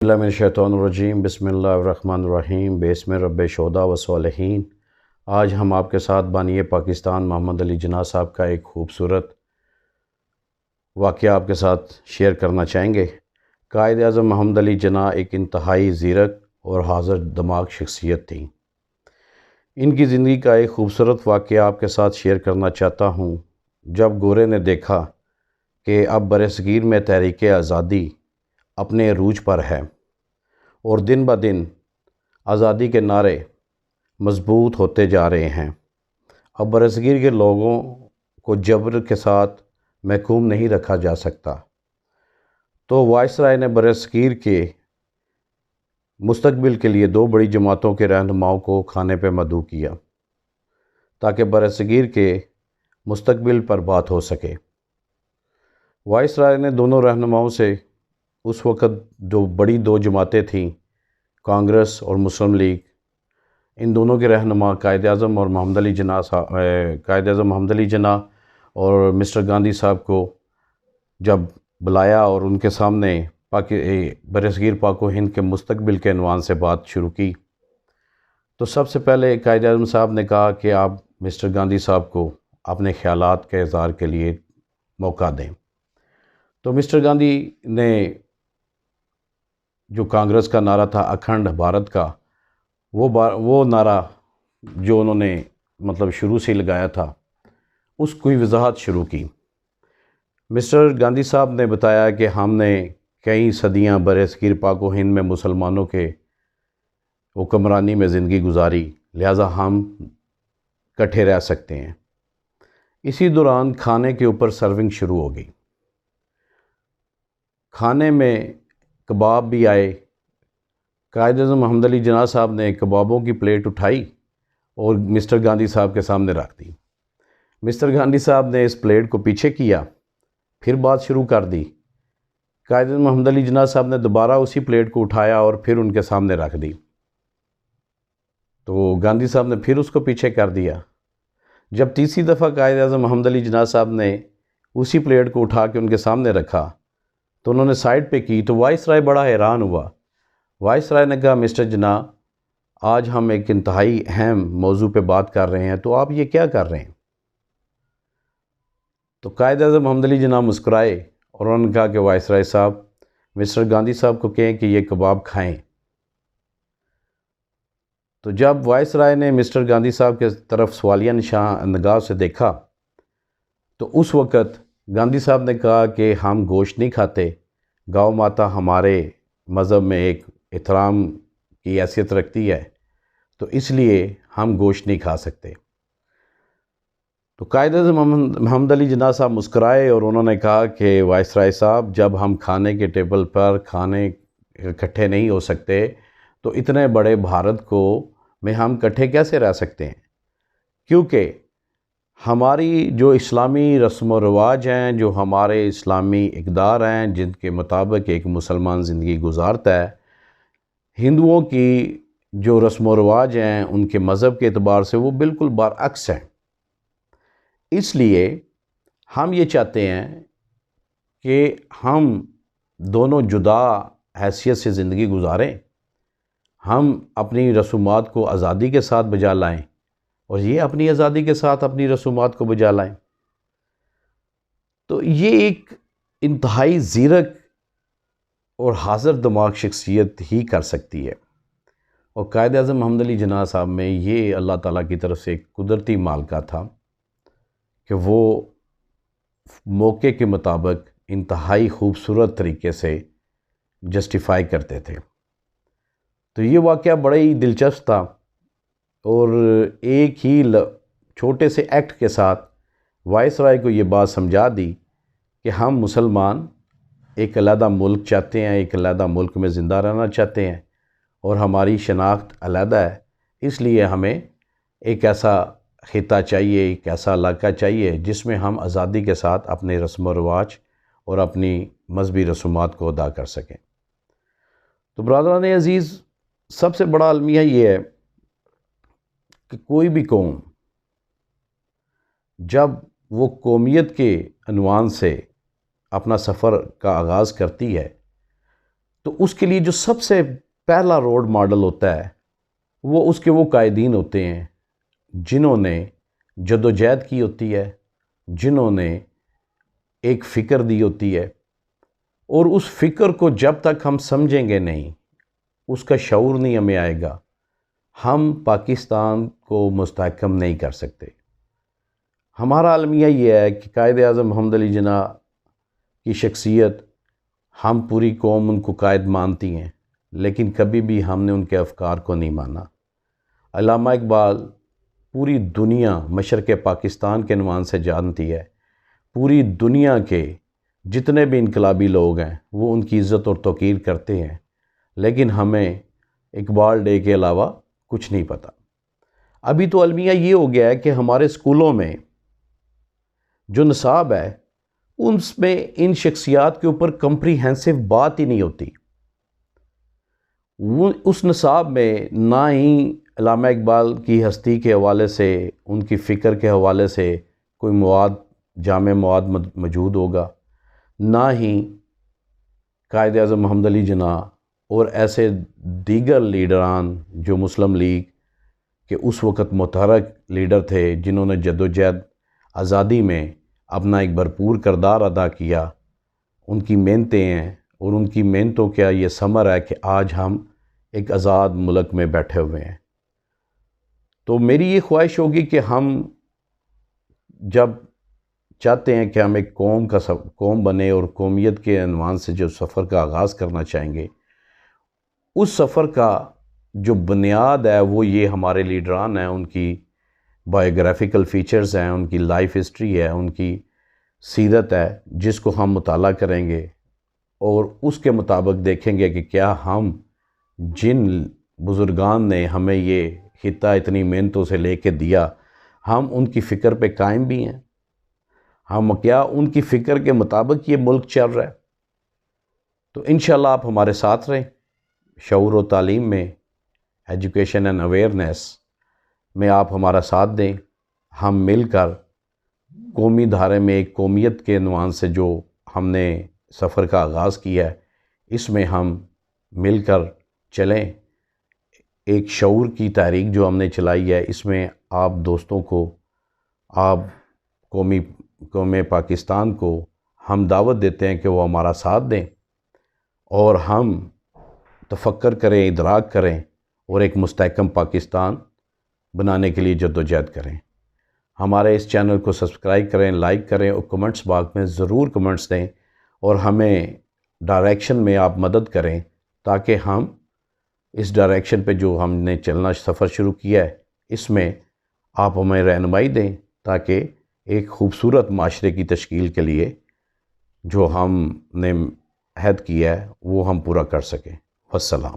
اللہ من الشیطان الرجیم بسم اللہ الرحمن الرحیم باسم رب شہداء و صالحین۔ آج ہم آپ کے ساتھ بانی پاکستان محمد علی جناح صاحب کا ایک خوبصورت واقعہ آپ کے ساتھ شیئر کرنا چاہیں گے۔ قائد اعظم محمد علی جناح ایک انتہائی زیرک اور حاضر دماغ شخصیت تھیں۔ ان کی زندگی کا ایک خوبصورت واقعہ آپ کے ساتھ شیئر کرنا چاہتا ہوں۔ جب گورے نے دیکھا کہ اب برصغیر میں تحریک آزادی اپنے عروج پر ہے اور دن بہ دن آزادی کے نعرے مضبوط ہوتے جا رہے ہیں، اب برصغیر کے لوگوں کو جبر کے ساتھ محکوم نہیں رکھا جا سکتا، تو وائسرائے نے برصغیر کے مستقبل کے لیے دو بڑی جماعتوں کے رہنماؤں کو کھانے پہ مدعو کیا تاکہ برصغیر کے مستقبل پر بات ہو سکے۔ وائسرائے نے دونوں رہنماؤں سے اس وقت جو بڑی دو جماعتیں تھیں، کانگریس اور مسلم لیگ، ان دونوں کے رہنما قائد اعظم محمد علی جناح اور مسٹر گاندھی صاحب کو جب بلایا اور ان کے سامنے برصغیر پاک و ہند کے مستقبل کے عنوان سے بات شروع کی، تو سب سے پہلے قائد اعظم صاحب نے کہا کہ آپ مسٹر گاندھی صاحب کو اپنے خیالات کے اظہار کے لیے موقع دیں۔ تو مسٹر گاندھی نے جو کانگریس کا نعرہ تھا اکھنڈ بھارت کا، وہ نعرہ جو انہوں نے شروع سے لگایا تھا، اس کی وضاحت شروع کی۔ مسٹر گاندھی صاحب نے بتایا کہ ہم نے کئی صدیاں برصغیر پاک و ہند میں مسلمانوں کے حکمرانی میں زندگی گزاری، لہٰذا ہم کٹھے رہ سکتے ہیں۔ اسی دوران کھانے کے اوپر سرونگ شروع ہو گئی۔ کھانے میں کباب بھی آئے۔ قائد اعظم محمد علی جناح صاحب نے کبابوں کی پلیٹ اٹھائی اور مسٹر گاندھی صاحب کے سامنے رکھ دی۔ مسٹر گاندھی صاحب نے اس پلیٹ کو پیچھے کیا، پھر بات شروع کر دی۔ قائد اعظم محمد علی جناح صاحب نے دوبارہ اسی پلیٹ کو اٹھایا اور پھر ان کے سامنے رکھ دی، تو گاندھی صاحب نے پھر اس کو پیچھے کر دیا۔ جب تیسری دفعہ قائد اعظم محمد علی جناح صاحب نے اسی پلیٹ کو اٹھا کے ان کے سامنے رکھا تو انہوں نے سائڈ پہ کی، تو وائسرائے بڑا حیران ہوا۔ وائسرائے نے کہا مسٹر جناح، آج ہم ایک انتہائی اہم موضوع پہ بات کر رہے ہیں، تو آپ یہ کیا کر رہے ہیں؟ تو قائد اعظم محمد علی جناح مسکرائے اور انہوں نے کہا کہ وائسرائے صاحب، مسٹر گاندھی صاحب کو کہیں کہ یہ کباب کھائیں۔ تو جب وائسرائے نے مسٹر گاندھی صاحب کے طرف سوالیہ نگاہ سے دیکھا تو اس وقت گاندھی صاحب نے کہا کہ ہم گوشت نہیں کھاتے، گاؤ ماتا ہمارے مذہب میں ایک احترام کی حیثیت رکھتی ہے، تو اس لیے ہم گوشت نہیں کھا سکتے۔ تو قائد اعظم محمد علی جناح صاحب مسکرائے اور انہوں نے کہا کہ وائسرائے صاحب، جب ہم کھانے کے ٹیبل پر کھانے اکٹھے نہیں ہو سکتے تو اتنے بڑے بھارت میں ہم اکٹھے کیسے رہ سکتے ہیں؟ کیونکہ ہماری جو اسلامی رسم و رواج ہیں، جو ہمارے اسلامی اقدار ہیں، جن کے مطابق ایک مسلمان زندگی گزارتا ہے، ہندوؤں کی جو رسم و رواج ہیں ان کے مذہب کے اعتبار سے وہ بالکل برعکس ہیں۔ اس لیے ہم یہ چاہتے ہیں کہ ہم دونوں جدا حیثیت سے زندگی گزاریں، ہم اپنی رسومات کو آزادی کے ساتھ بجا لائیں اور یہ اپنی آزادی کے ساتھ اپنی رسومات کو بجا لائیں۔ تو یہ ایک انتہائی زیرک اور حاضر دماغ شخصیت ہی کر سکتی ہے، اور قائد اعظم محمد علی جناح صاحب میں یہ اللہ تعالیٰ کی طرف سے ایک قدرتی مالکہ تھا کہ وہ موقع کے مطابق انتہائی خوبصورت طریقے سے جسٹیفائی کرتے تھے۔ تو یہ واقعہ بڑا ہی دلچسپ تھا، اور ایک ہی چھوٹے سے ایکٹ کے ساتھ وائسرائے کو یہ بات سمجھا دی کہ ہم مسلمان ایک علیحدہ ملک چاہتے ہیں، ایک علیحدہ ملک میں زندہ رہنا چاہتے ہیں، اور ہماری شناخت علیحدہ ہے، اس لیے ہمیں ایک ایسا خطہ چاہیے، ایک ایسا علاقہ چاہیے جس میں ہم آزادی کے ساتھ اپنے رسم و رواج اور اپنی مذہبی رسومات کو ادا کر سکیں۔ تو برادران عزیز، سب سے بڑا المیہ یہ ہے کہ کوئی بھی قوم جب وہ قومیت کے عنوان سے اپنا سفر کا آغاز کرتی ہے تو اس کے لیے جو سب سے پہلا رول ماڈل ہوتا ہے وہ اس کے وہ قائدین ہوتے ہیں جنہوں نے جدوجہد کی ہوتی ہے، جنہوں نے ایک فکر دی ہوتی ہے، اور اس فکر کو جب تک ہم سمجھیں گے نہیں، اس کا شعور نہیں ہمیں آئے گا، ہم پاکستان کو مستحکم نہیں کر سکتے۔ ہمارا المیہ یہ ہے کہ قائد اعظم محمد علی جناح کی شخصیت، ہم پوری قوم ان کو قائد مانتی ہیں، لیکن کبھی بھی ہم نے ان کے افکار کو نہیں مانا۔ علامہ اقبال پوری دنیا مشرق پاکستان کے عنوان سے جانتی ہے، پوری دنیا کے جتنے بھی انقلابی لوگ ہیں وہ ان کی عزت اور توقیر کرتے ہیں، لیکن ہمیں اقبال ڈے کے علاوہ کچھ نہیں پتہ۔ ابھی تو المیہ یہ ہو گیا ہے کہ ہمارے اسکولوں میں جو نصاب ہے اس میں ان شخصیات کے اوپر کمپریہنسو بات ہی نہیں ہوتی۔ اس نصاب میں نہ ہی علامہ اقبال کی ہستی کے حوالے سے، ان کی فکر کے حوالے سے کوئی جامع مواد موجود ہوگا، نہ ہی قائد اعظم محمد علی جناح اور ایسے دیگر لیڈران جو مسلم لیگ کے اس وقت متحرک لیڈر تھے، جنہوں نے جدوجہد آزادی میں اپنا ایک بھرپور کردار ادا کیا، ان کی محنتیں ہیں، اور ان کی محنتوں کا یہ ثمر ہے کہ آج ہم ایک آزاد ملک میں بیٹھے ہوئے ہیں۔ تو میری یہ خواہش ہوگی کہ ہم جب چاہتے ہیں کہ ہم ایک قوم بنے اور قومیت کے عنوان سے جو سفر کا آغاز کرنا چاہیں گے، اس سفر کا جو بنیاد ہے وہ یہ ہمارے لیڈران ہیں، ان کی بایوگرافیکل فیچرز ہیں، ان کی لائف ہسٹری ہے، ان کی سیرت ہے، جس کو ہم مطالعہ کریں گے اور اس کے مطابق دیکھیں گے کہ کیا ہم جن بزرگان نے ہمیں یہ خطہ اتنی محنتوں سے لے کے دیا، ہم ان کی فکر پہ قائم بھی ہیں، ہم کیا ان کی فکر کے مطابق یہ ملک چل رہا ہے۔ تو انشاءاللہ آپ ہمارے ساتھ رہیں، شعور و تعلیم میں، ایجوکیشن اینڈ اویئرنیس میں آپ ہمارا ساتھ دیں۔ ہم مل کر قومی دھارے میں ایک قومیت کے عنوان سے جو ہم نے سفر کا آغاز کیا ہے، اس میں ہم مل کر چلیں۔ ایک شعور کی تحریک جو ہم نے چلائی ہے، اس میں آپ دوستوں کو، آپ قوم پاکستان کو ہم دعوت دیتے ہیں کہ وہ ہمارا ساتھ دیں اور ہم تفکر کریں، ادراک کریں اور ایک مستحکم پاکستان بنانے کے لیے جدوجہد کریں۔ ہمارے اس چینل کو سبسکرائب کریں، لائک کریں اور کمنٹس باکس میں ضرور کمنٹس دیں، اور ہمیں ڈائریکشن میں آپ مدد کریں تاکہ ہم اس ڈائریکشن پہ جو ہم نے چلنا سفر شروع کیا ہے، اس میں آپ ہمیں رہنمائی دیں تاکہ ایک خوبصورت معاشرے کی تشکیل کے لیے جو ہم نے عہد کیا ہے وہ ہم پورا کر سکیں۔ والسلام۔